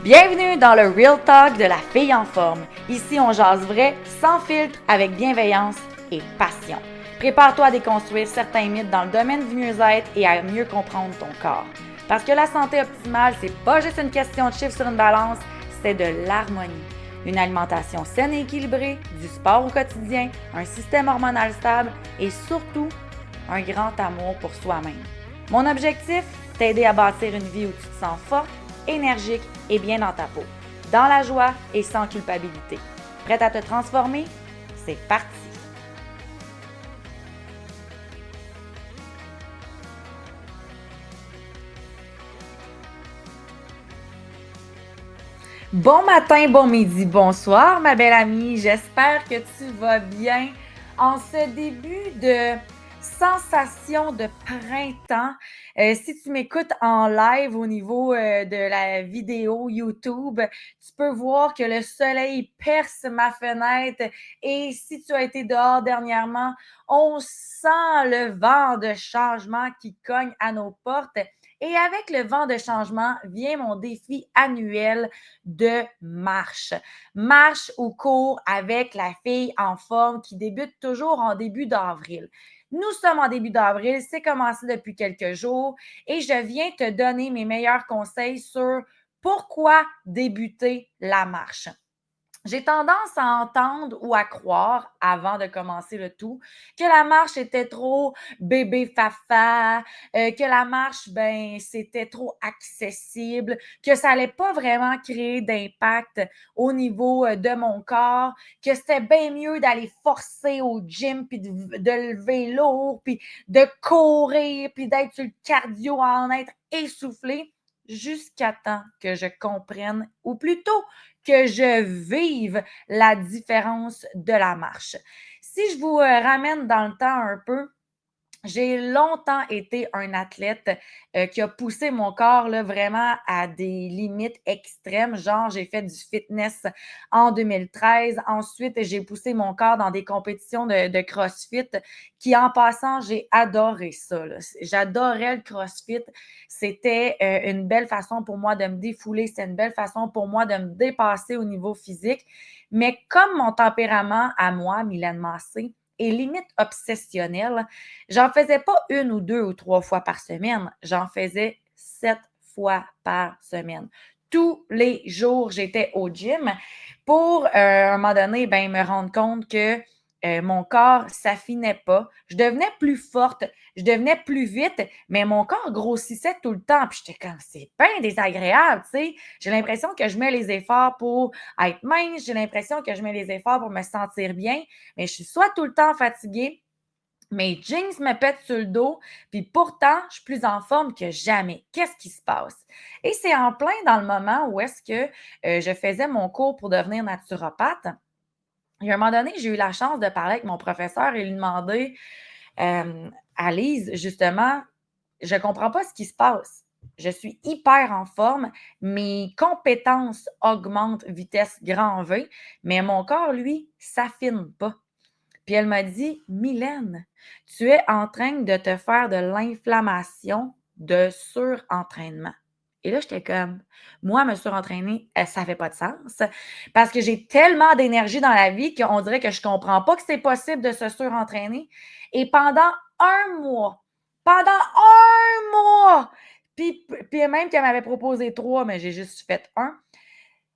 Bienvenue dans le Real Talk de la fille en forme. Ici, on jase vrai, sans filtre, avec bienveillance et passion. Prépare-toi à déconstruire certains mythes dans le domaine du mieux-être et à mieux comprendre ton corps. Parce que la santé optimale, c'est pas juste une question de chiffres sur une balance, c'est de l'harmonie. Une alimentation saine et équilibrée, du sport au quotidien, un système hormonal stable et surtout, un grand amour pour soi-même. Mon objectif, t'aider à bâtir une vie où tu te sens forte, énergique et bien dans ta peau, dans la joie et sans culpabilité. Prête à te transformer? C'est parti! Bon matin, bon midi, bonsoir ma belle amie, j'espère que tu vas bien en ce début de sensation de printemps. Si tu m'écoutes en live au niveau de la vidéo YouTube, tu peux voir que le soleil perce ma fenêtre et si tu as été dehors dernièrement, on sent le vent de changement qui cogne à nos portes. Et avec le vent de changement vient mon défi annuel de marche. Marche ou cours avec la fille en forme qui débute toujours en début d'avril. Nous sommes en début d'avril, c'est commencé depuis quelques jours et je viens te donner mes meilleurs conseils sur pourquoi débuter la marche. J'ai tendance à entendre ou à croire, avant de commencer le tout, que la marche était trop bébé fafa, que la marche, ben, c'était trop accessible, que ça allait pas vraiment créer d'impact au niveau de mon corps, que c'était bien mieux d'aller forcer au gym, puis de lever lourd, puis de courir, puis d'être sur le cardio, en être essoufflé, jusqu'à temps que je comprenne, ou plutôt que je vive la différence de la marche. Si je vous ramène dans le temps un peu, j'ai longtemps été un athlète qui a poussé mon corps là, vraiment à des limites extrêmes. Genre, j'ai fait du fitness en 2013. Ensuite, j'ai poussé mon corps dans des compétitions de CrossFit qui, en passant, j'ai adoré ça. Là. J'adorais le CrossFit. C'était une belle façon pour moi de me défouler. C'était une belle façon pour moi de me dépasser au niveau physique. Mais comme mon tempérament à moi, Mylène Massé, est limite obsessionnel, j'en faisais pas une ou deux ou trois fois par semaine, j'en faisais 7 fois par semaine. Tous les jours, j'étais au gym pour, à un moment donné, ben, me rendre compte que mon corps s'affinait pas. Je devenais plus forte, je devenais plus vite, mais mon corps grossissait tout le temps. Puis j'étais comme, c'est bien désagréable, tu sais. J'ai l'impression que je mets les efforts pour être mince, j'ai l'impression que je mets les efforts pour me sentir bien, mais je suis soit tout le temps fatiguée, mes jeans me pètent sur le dos, puis pourtant, je suis plus en forme que jamais. Qu'est-ce qui se passe? Et c'est en plein dans le moment où est-ce que je faisais mon cours pour devenir naturopathe. Et à un moment donné, j'ai eu la chance de parler avec mon professeur et lui demander, Alice, justement, je ne comprends pas ce qui se passe. Je suis hyper en forme, mes compétences augmentent vitesse grand V, mais mon corps, lui, s'affine pas. Puis elle m'a dit, Mylène, tu es en train de te faire de l'inflammation de surentraînement. Et là, j'étais comme, moi, me surentraîner, ça fait pas de sens parce que j'ai tellement d'énergie dans la vie qu'on dirait que je comprends pas que c'est possible de se surentraîner. Et pendant un mois, puis même qu'elle m'avait proposé 3, mais j'ai juste fait un.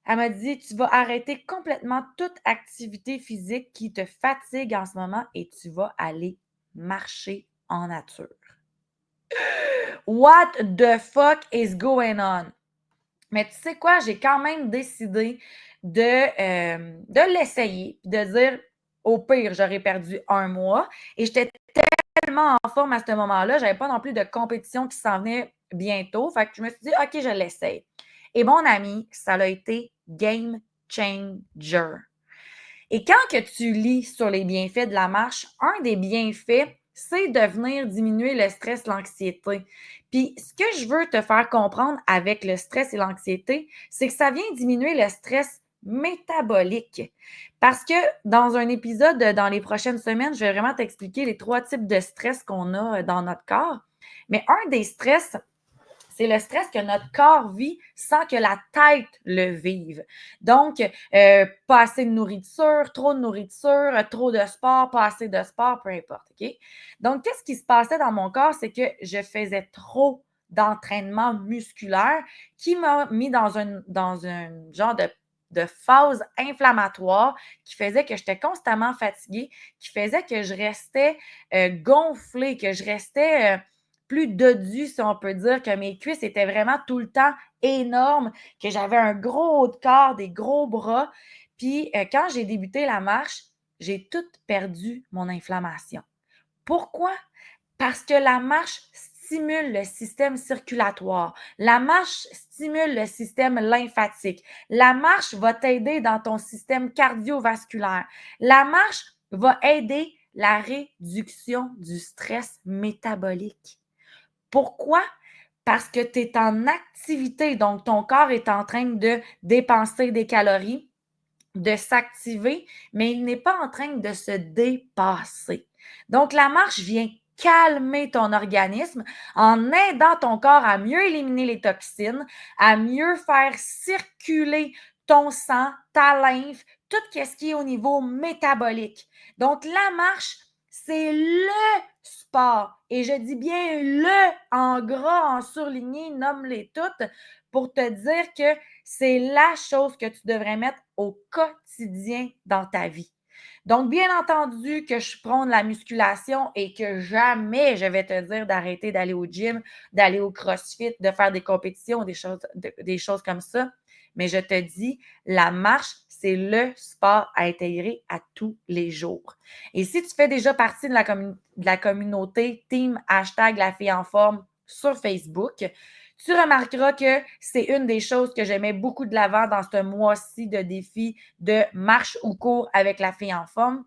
Elle m'a dit: «Tu vas arrêter complètement toute activité physique qui te fatigue en ce moment et tu vas aller marcher en nature». What the fuck is going on? Mais tu sais quoi? J'ai quand même décidé de l'essayer, de dire: «Au pire, j'aurais perdu un mois» et j'étais tellement en forme à ce moment-là, j'avais pas non plus de compétition qui s'en venait bientôt. Fait que je me suis dit: «OK, je l'essaye» et mon ami, ça a été game changer. Et quand que tu lis sur les bienfaits de la marche, un des bienfaits, c'est de venir diminuer le stress, l'anxiété. Puis, ce que je veux te faire comprendre avec le stress et l'anxiété, c'est que ça vient diminuer le stress métabolique. Parce que dans un épisode, dans les prochaines semaines, je vais vraiment t'expliquer les 3 types de stress qu'on a dans notre corps. Mais un des stress, c'est le stress que notre corps vit sans que la tête le vive. Donc, pas assez de nourriture, trop de sport, pas assez de sport, peu importe, OK? Donc, qu'est-ce qui se passait dans mon corps? C'est que je faisais trop d'entraînement musculaire qui m'a mis dans un genre de phase inflammatoire qui faisait que j'étais constamment fatiguée, qui faisait que je restais gonflée, que je restais plus dodue, si on peut dire, que mes cuisses étaient vraiment tout le temps énormes, que j'avais un gros haut de corps, des gros bras. Puis quand j'ai débuté la marche, j'ai tout perdu mon inflammation. Pourquoi? Parce que la marche stimule le système circulatoire. La marche stimule le système lymphatique. La marche va t'aider dans ton système cardiovasculaire. La marche va aider la réduction du stress métabolique. Pourquoi? Parce que tu es en activité, donc ton corps est en train de dépenser des calories, de s'activer, mais il n'est pas en train de se dépasser. Donc, la marche vient calmer ton organisme en aidant ton corps à mieux éliminer les toxines, à mieux faire circuler ton sang, ta lymphe, tout ce qui est au niveau métabolique. Donc, la marche, c'est le sport. Et je dis bien le en gras, en surligné, nomme-les toutes, pour te dire que c'est la chose que tu devrais mettre au quotidien dans ta vie. Donc, bien entendu que je prône la musculation et que jamais je vais te dire d'arrêter d'aller au gym, d'aller au CrossFit, de faire des compétitions, des choses comme ça. Mais je te dis, la marche, c'est le sport à intégrer à tous les jours. Et si tu fais déjà partie de la communauté Team hashtag la fille en forme sur Facebook, tu remarqueras que c'est une des choses que je mets beaucoup de l'avant dans ce mois-ci de défi de marche ou cours avec la fille en forme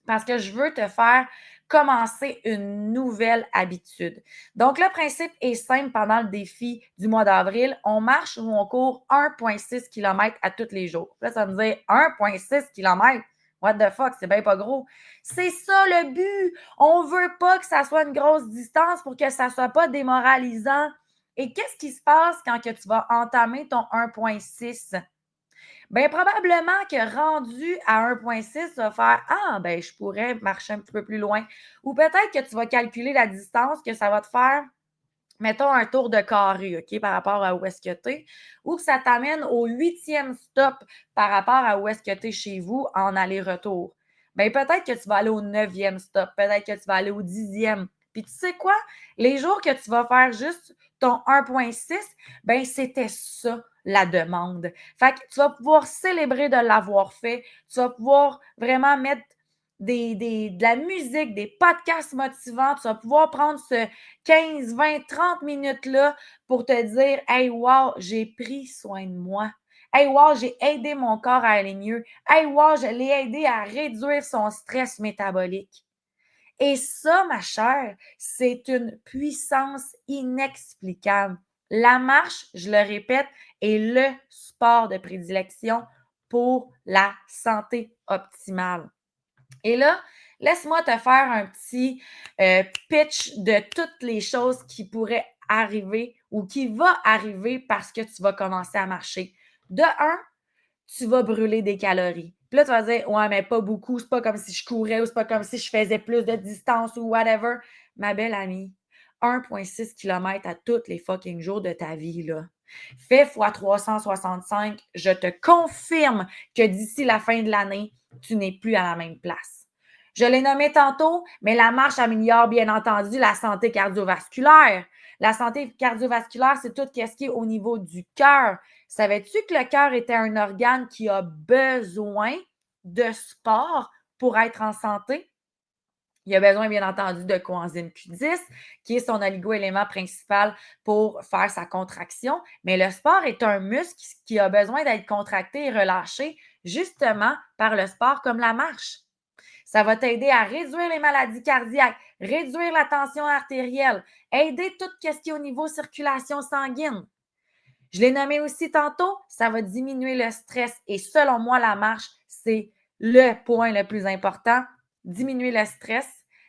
parce que je veux te faire commencer une nouvelle habitude. Donc, le principe est simple pendant le défi du mois d'avril. On marche ou on court 1,6 km à tous les jours. Là, ça veut dire 1,6 km. What the fuck, c'est bien pas gros. C'est ça le but. On veut pas que ça soit une grosse distance pour que ça soit pas démoralisant. Et qu'est-ce qui se passe quand que tu vas entamer ton 1,6? Bien, probablement que rendu à 1,6, tu vas faire Ah, ben, je pourrais marcher un petit peu plus loin. Ou peut-être que tu vas calculer la distance que ça va te faire, mettons, un tour de carré, OK, par rapport à où est-ce que tu es, ou que ça t'amène au 8e stop par rapport à où est-ce que tu es chez vous en aller-retour. Bien, peut-être que tu vas aller au 9e stop, peut-être que tu vas aller au 10e. Puis tu sais quoi? Les jours que tu vas faire juste ton 1,6, bien, c'était ça la demande. Fait que tu vas pouvoir célébrer de l'avoir fait. Tu vas pouvoir vraiment mettre de la musique, des podcasts motivants. Tu vas pouvoir prendre ce 15, 20, 30 minutes-là pour te dire Hey, wow, j'ai pris soin de moi. Hey, wow, j'ai aidé mon corps à aller mieux. Hey, wow, je l'ai aidé à réduire son stress métabolique. Et ça, ma chère, c'est une puissance inexplicable. La marche, je le répète, est le sport de prédilection pour la santé optimale. Et là, laisse-moi te faire un petit pitch de toutes les choses qui pourraient arriver ou qui vont arriver parce que tu vas commencer à marcher. De un, tu vas brûler des calories. Puis là, tu vas dire, ouais, mais pas beaucoup, c'est pas comme si je courais ou c'est pas comme si je faisais plus de distance ou whatever. Ma belle amie, 1,6 km à tous les fucking jours de ta vie, là. Fais fois 365, je te confirme que d'ici la fin de l'année, tu n'es plus à la même place. Je l'ai nommé tantôt, mais la marche améliore bien entendu la santé cardiovasculaire. La santé cardiovasculaire, c'est tout ce qui est au niveau du cœur. Savais-tu que le cœur était un organe qui a besoin de sport pour être en santé? Il a besoin, bien entendu, de coenzyme Q10, qui est son oligo-élément principal pour faire sa contraction. Mais le sport est un muscle qui a besoin d'être contracté et relâché justement par le sport comme la marche. Ça va t'aider à réduire les maladies cardiaques, réduire la tension artérielle, aider tout ce qui est au niveau circulation sanguine. Je l'ai nommé aussi tantôt, ça va diminuer le stress. Et selon moi, la marche, c'est le point le plus important. Diminuer le stress.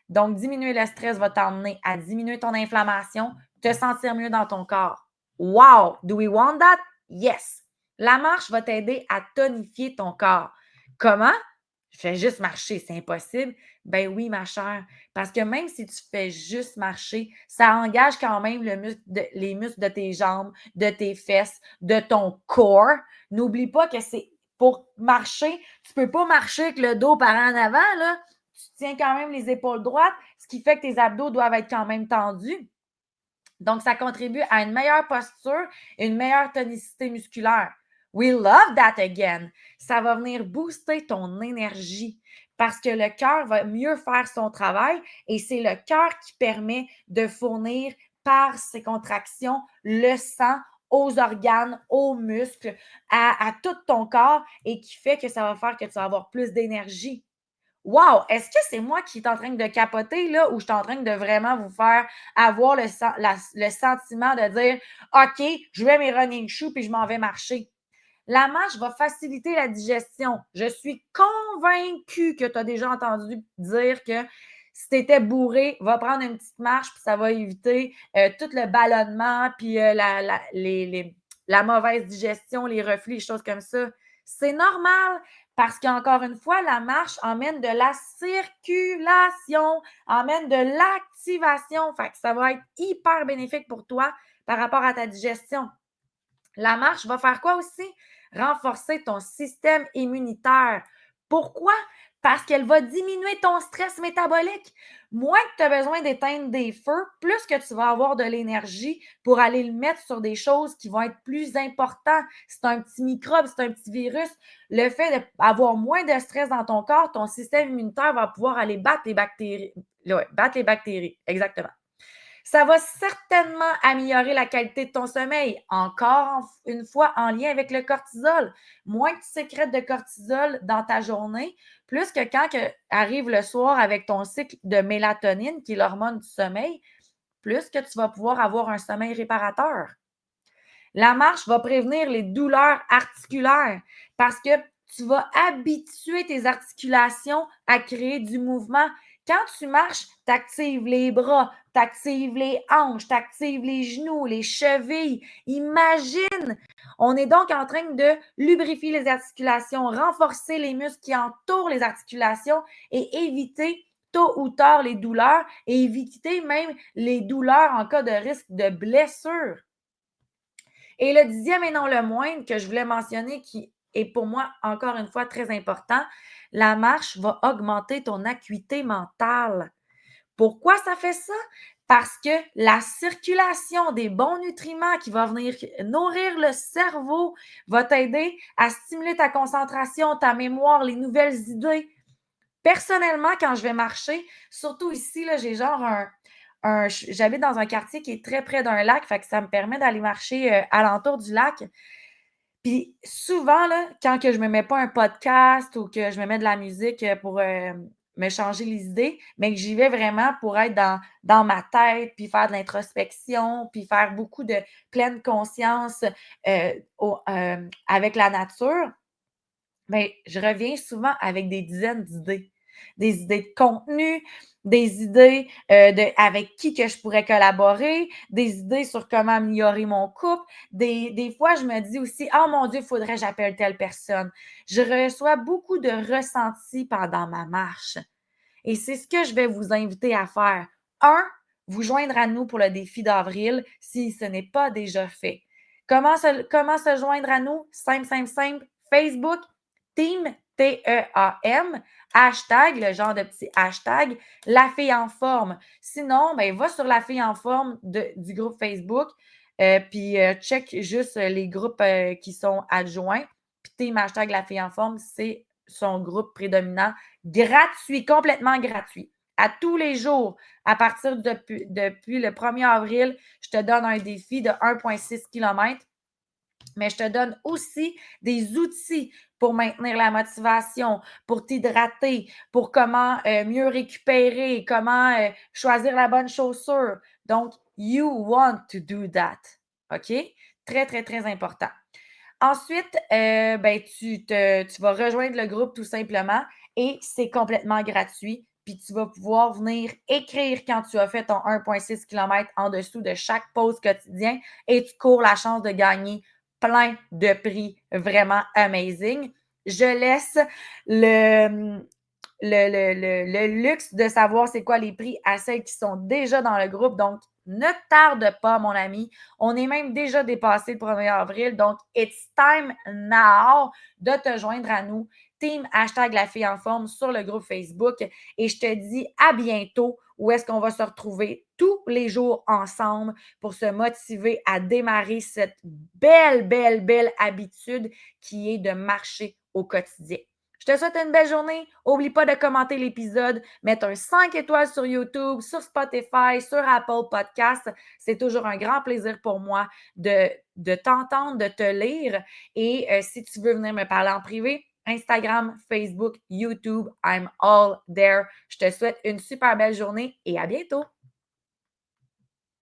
Donc, diminuer le stress va t'emmener à diminuer ton inflammation, te sentir mieux dans ton corps. Wow! Do we want that? Yes! La marche va t'aider à tonifier ton corps. Comment? Je fais juste marcher, c'est impossible. Ben oui, ma chère, parce que même si tu fais juste marcher, ça engage quand même les muscles de tes jambes, de tes fesses, de ton corps. N'oublie pas que c'est pour marcher, tu peux pas marcher avec le dos par en avant, là. Tu tiens quand même les épaules droites, ce qui fait que tes abdos doivent être quand même tendus. Donc, ça contribue à une meilleure posture et une meilleure tonicité musculaire. We love that again. Ça va venir booster ton énergie parce que le cœur va mieux faire son travail et c'est le cœur qui permet de fournir par ses contractions le sang aux organes, aux muscles, à tout ton corps et qui fait que ça va faire que tu vas avoir plus d'énergie. Wow! Est-ce que c'est moi qui est en train de capoter là ou je suis en train de vraiment vous faire avoir le sentiment de dire OK, je mets mes running shoes puis je m'en vais marcher? La marche va faciliter la digestion. Je suis convaincue que tu as déjà entendu dire que si tu étais bourré, va prendre une petite marche puis ça va éviter tout le ballonnement puis la mauvaise digestion, les reflux, les choses comme ça. C'est normal parce qu'encore une fois, la marche emmène de la circulation, emmène de l'activation. Fait que ça va être hyper bénéfique pour toi par rapport à ta digestion. La marche va faire quoi aussi? Renforcer ton système immunitaire. Pourquoi? Parce qu'elle va diminuer ton stress métabolique. Moins que tu as besoin d'éteindre des feux, plus que tu vas avoir de l'énergie pour aller le mettre sur des choses qui vont être plus importantes. C'est un petit microbe, c'est un petit virus. Le fait d'avoir moins de stress dans ton corps, ton système immunitaire va pouvoir aller battre les bactéries. Ouais, battre les bactéries, exactement. Ça va certainement améliorer la qualité de ton sommeil. Encore une fois, en lien avec le cortisol. Moins que tu sécrètes de cortisol dans ta journée, plus que quand arrive le soir avec ton cycle de mélatonine, qui est l'hormone du sommeil, plus que tu vas pouvoir avoir un sommeil réparateur. La marche va prévenir les douleurs articulaires parce que tu vas habituer tes articulations à créer du mouvement. Quand tu marches, tu actives les bras, tu actives les hanches, tu actives les genoux, les chevilles. Imagine! On est donc en train de lubrifier les articulations, renforcer les muscles qui entourent les articulations et éviter tôt ou tard les douleurs et éviter même les douleurs en cas de risque de blessure. Et le 10e et non le moindre que je voulais mentionner, qui est pour moi encore une fois très important, la marche va augmenter ton acuité mentale. Pourquoi ça fait ça? Parce que la circulation des bons nutriments qui va venir nourrir le cerveau va t'aider à stimuler ta concentration, ta mémoire, les nouvelles idées. Personnellement, quand je vais marcher, surtout ici, là, j'ai genre j'habite dans un quartier qui est très près d'un lac, fait que ça me permet d'aller marcher alentour du lac. Puis souvent, là, quand que je me mets pas un podcast ou que je me mets de la musique pour me changer les idées, mais que j'y vais vraiment pour être dans ma tête, puis faire de l'introspection, puis faire beaucoup de pleine conscience avec la nature, bien, je reviens souvent avec des dizaines d'idées. Des idées de contenu, des idées avec qui que je pourrais collaborer, des idées sur comment améliorer mon couple. Des fois, je me dis aussi, oh mon Dieu, il faudrait que j'appelle telle personne. Je reçois beaucoup de ressentis pendant ma marche. Et c'est ce que je vais vous inviter à faire. Un, vous joindre à nous pour le défi d'avril si ce n'est pas déjà fait. Comment se joindre à nous? Simple, simple, simple. Facebook, Team, T-E-A-M, hashtag, le genre de petit hashtag, la fille en forme. Sinon, ben, va sur la fille en forme du groupe Facebook, puis check juste les groupes qui sont adjoints. Puis Team hashtag la fille en forme, c'est son groupe prédominant gratuit, complètement gratuit. À tous les jours, à partir depuis le 1er avril, je te donne un défi de 1,6 km, mais je te donne aussi des outils pour maintenir la motivation, pour t'hydrater, pour comment mieux récupérer, comment choisir la bonne chaussure. Donc, you want to do that. OK? Très, très, très important. Ensuite, ben, tu vas rejoindre le groupe tout simplement et c'est complètement gratuit. puis tu vas pouvoir venir écrire quand tu as fait ton 1,6 km en dessous de chaque pause quotidien et tu cours la chance de gagner plein de prix vraiment amazing. Je laisse le, le luxe de savoir c'est quoi les prix à celles qui sont déjà dans le groupe. Donc, ne tarde pas, mon ami. On est même déjà dépassé le 1er avril. Donc, it's time now de te joindre à nous. Team hashtag la fille en forme sur le groupe Facebook. Et je te dis à bientôt où est-ce qu'on va se retrouver tous les jours ensemble pour se motiver à démarrer cette belle, belle, belle habitude qui est de marcher au quotidien. Je te souhaite une belle journée. N'oublie pas de commenter l'épisode, mettre un 5 étoiles sur YouTube, sur Spotify, sur Apple Podcast. C'est toujours un grand plaisir pour moi de t'entendre, de te lire. Et si tu veux venir me parler en privé, Instagram, Facebook, YouTube, I'm all there. Je te souhaite une super belle journée et à bientôt.